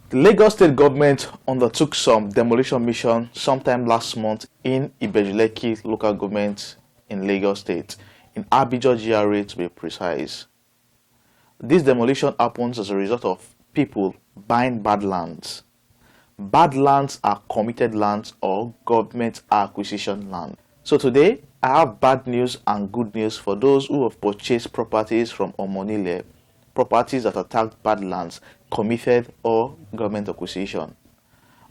The Lagos state government undertook some demolition mission sometime last month in Ibeju-Lekki local government in Lagos state, in Abijo GRA to be precise. This demolition happens as a result of people buying bad lands. Bad lands are committed lands or government acquisition land. So today, I have bad news and good news for those who have purchased properties from Omonile, properties that are tagged bad lands, committed or government acquisition.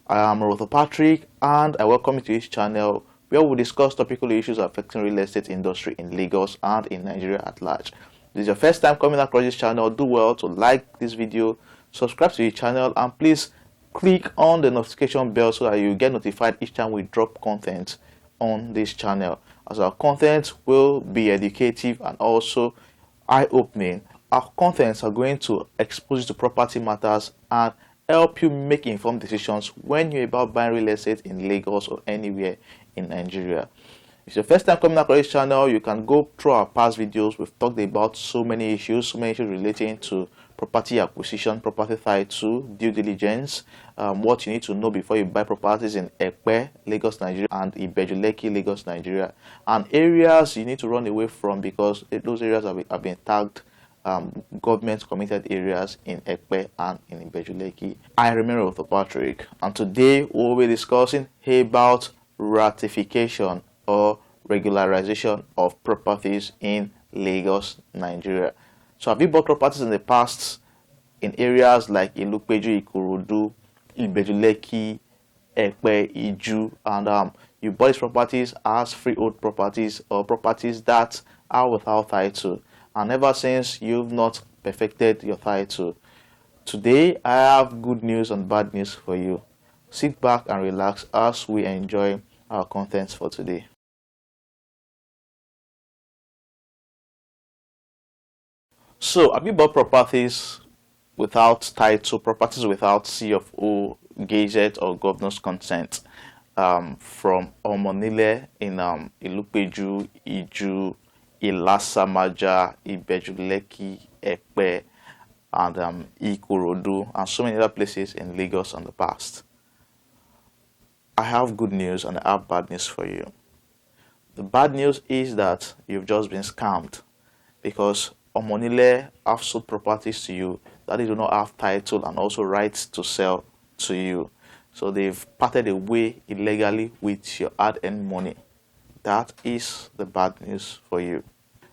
I am Rotho Patrick and I welcome you to this channel where we discuss topical issues affecting real estate industry in Lagos and in Nigeria at large. If this is your first time coming across this channel, do well to like this video, subscribe to the channel, and please click on the notification bell so that you get notified each time we drop content on this channel, as our content will be educative and also eye-opening. Our contents are going to expose you to property matters and help you make informed decisions when you're about buying real estate in Lagos or anywhere in Nigeria. If it's your first time coming across this channel, you can go through our past videos. We've talked about so many issues relating to property acquisition, property title, due diligence, what you need to know before you buy properties in Epe, Lagos, Nigeria, and Ibeju-Lekki, Lagos, Nigeria, and areas you need to run away from because those areas have been tagged government committed areas in Epe and in Ibeju-Lekki. I remember Rotho Patrick, and today we'll be discussing about ratification or regularization of properties in Lagos, Nigeria. So have you bought properties in the past in areas like Ilupeju, Ikorodu, Ibeju-Lekki, Epe, Iju, and you bought these properties as freehold properties or properties that are without title, and ever since you've not perfected your title? Today I have good news and bad news for you. Sit back and relax as we enjoy our contents for today. So have you bought properties without title, properties without C of O, gazette or governor's consent from Omonile in Ilupeju, Iju, Ilasamaja, Ibeju-Lekki, Epe, and Ikorodu, and so many other places in Lagos in the past? I have good news and I have bad news for you. The bad news is that you've just been scammed, because Omonile have sold properties to you that they do not have title and also rights to sell to you. So they've parted away illegally with your hard-earned money. That is the bad news for you.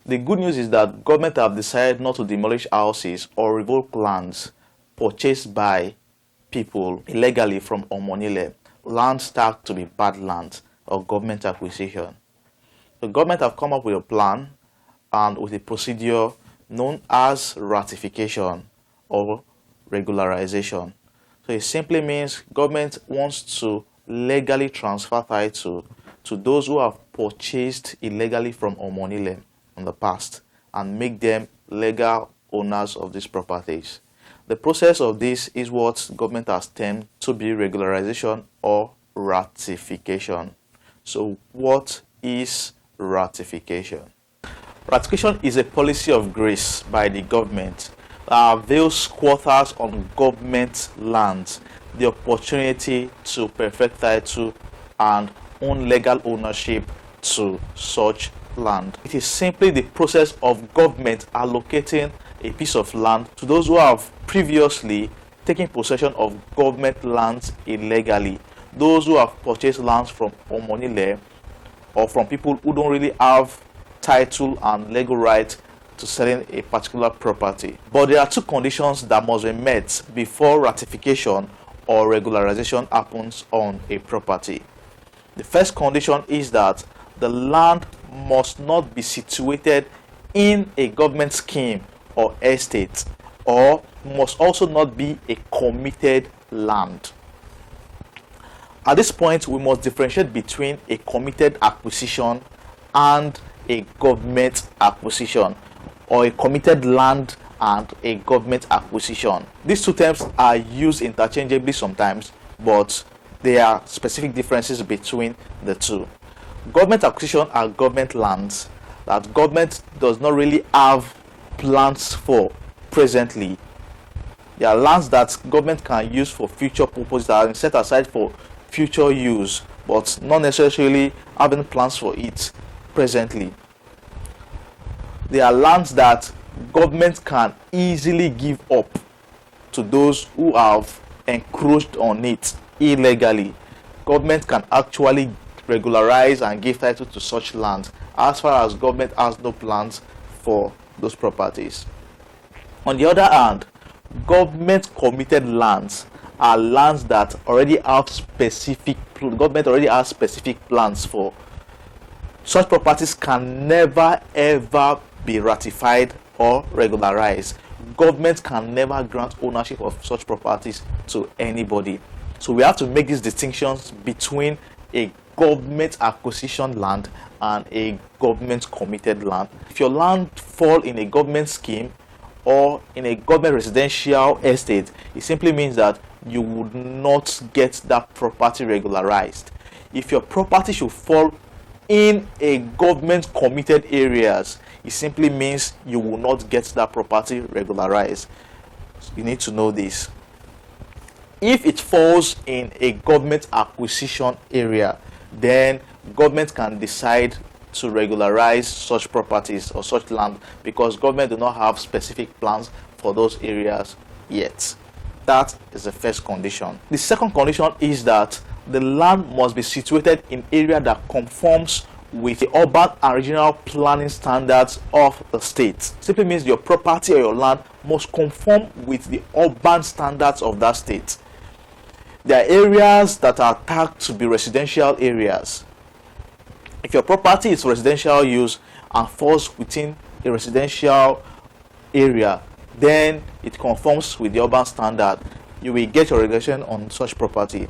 The good news is that government have decided not to demolish houses or revoke lands purchased by people illegally from Omonile, lands tagged to be bad lands or government acquisition. The government have come up with a plan and with a procedure known as ratification or regularization. So it simply means government wants to legally transfer title to those who have purchased illegally from Omonile in the past and make them legal owners of these properties. The process of this is what government has termed to be regularization or ratification. So what is ratification? Ratification is a policy of grace by the government that avails squatters on government lands the opportunity to perfect title and own legal ownership to such land. It is simply the process of government allocating a piece of land to those who have previously taken possession of government lands illegally, those who have purchased lands from Omonile or from people who don't really have title and legal right to selling a particular property. But there are two conditions that must be met before ratification or regularization happens on a property. The first condition is that the land must not be situated in a government scheme or estate, or must also not be a committed land. At this point, we must differentiate between a committed acquisition and a government acquisition, or a committed land and a government acquisition. These two terms are used interchangeably sometimes, but there are specific differences between the two. Government acquisition are government lands that government does not really have plans for presently, There are lands that government can use for future purposes that are set aside for future use, but not necessarily having plans for it presently. There are lands that government can easily give up to those who have encroached on it illegally. Government can actually regularize and give title to such land as far as government has no plans for those properties. On the other hand, government committed lands are lands that already have government already has specific plans for. Such properties can never ever be ratified or regularized. Government can never grant ownership of such properties to anybody. So we have to make these distinctions between a government acquisition land and a government committed land. If your land fall in a government scheme or in a government residential estate, it simply means that you would not get that property regularized. If your property should fall in a government committed areas, it simply means you will not get that property regularized. You need to know this. If it falls in a government acquisition area, then government can decide to regularize such properties or such land because government do not have specific plans for those areas yet. That is the first condition. The second condition is that the land must be situated in area that conforms with the urban and regional planning standards of the state. Simply means your property or your land must conform with the urban standards of that state. There are areas that are tagged to be residential areas. If your property is residential use and falls within a residential area, then it conforms with the urban standard. You will get your regulation on such property.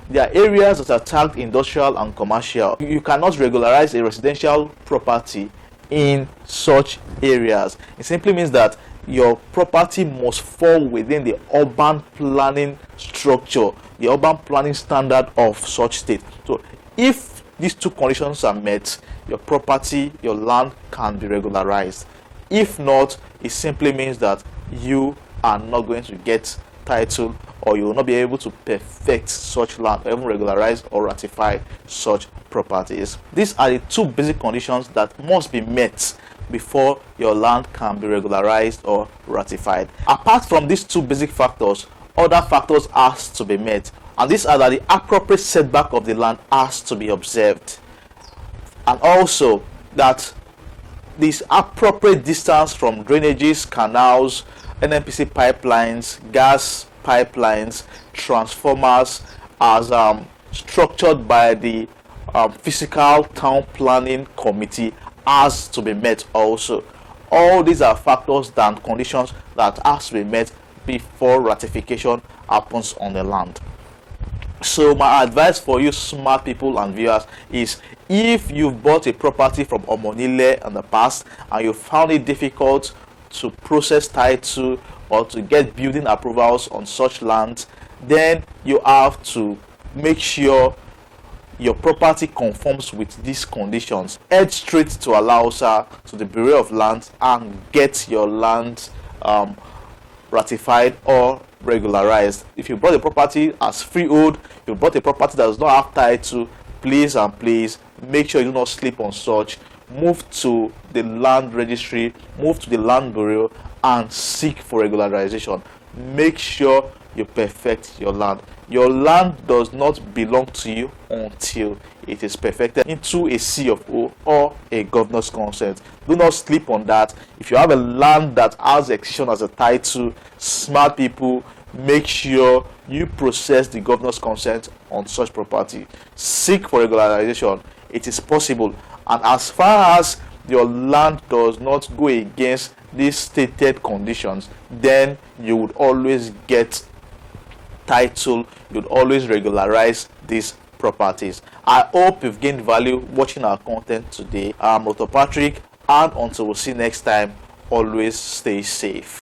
There are areas that are tagged industrial and commercial. You cannot regularize a residential property in such areas. It simply means that your property must fall within the urban planning structure, the urban planning standard of such state. So if these two conditions are met, your property, your land can be regularized. If not, it simply means that you are not going to get title, or you will not be able to perfect such land, or even regularize or ratify such properties. These are the two basic conditions that must be met before your land can be regularized or ratified. Apart from these two basic factors, other factors has to be met, and these are that the appropriate setback of the land has to be observed, and also that this appropriate distance from drainages, canals, NNPC pipelines, gas pipelines, transformers as structured by the physical town planning committee has to be met also. All these are factors and conditions that has to be met before ratification happens on the land. So my advice for you smart people and viewers is, if you've bought a property from Omonile in the past and you found it difficult to process title or to get building approvals on such land, then you have to make sure your property conforms with these conditions. Head straight to Alaro, to the Bureau of Lands, and get your land ratified or regularized. If you bought a property as freehold, you bought a property that does not have title, please and please make sure you do not sleep on such. Move to the land registry, move to the land bureau, and seek for regularization. Make sure you perfect your land. Your land does not belong to you until it is perfected into a C of O or a governor's consent. Do not sleep on that. If you have a land that has excision as a title, smart people, make sure you process the governor's consent on such property. Seek for regularization. It is possible, and as far as your land does not go against these stated conditions, then you would always get title, you would always regularize these properties. I hope you've gained value watching our content today. I'm Dr. Patrick, and until we see next time, always stay safe.